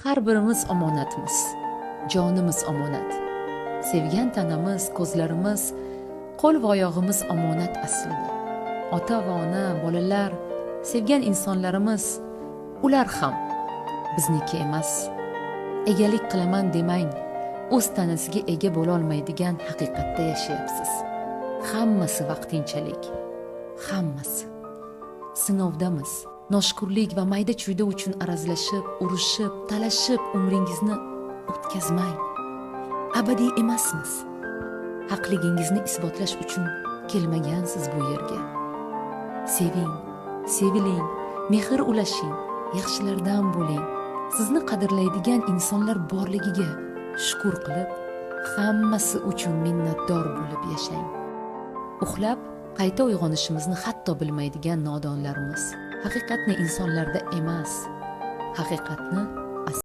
Har birimiz omonatmiz. Jonimiz omonat. Sevgan tanamiz, ko'zlarimiz, qo'l va oyog'imiz omonat aslida. Ota va ona, bolalar, sevgan insonlarimiz, ular ham bizniki emas. Egalik qilaman demang, o'z tanasiga ega bo'la olmaydigan haqiqatda yashayapsiz. Hammasi vaqtinchalik. Hammasi. Sinovdamiz. Noshukurlik va mayda-chuyda uchun arazlashib, urushib, talashib umringizni o'tkazmang. Abadiy emasmiz. Haqligingizni isbotlash uchun kelmagansiz bu yerga. Seving, seviling, mehr ulashing, yaxshilardan bo'ling. Sizni qadrlaydigan insonlar borligiga shukr qilib, hammasi uchun minnatdor bo'lib yashang. Uxlab qayta uyg'onishimizni hatto bilmaydigan nodonlarimiz. Haqiqatni insonlarda emas, haqiqatni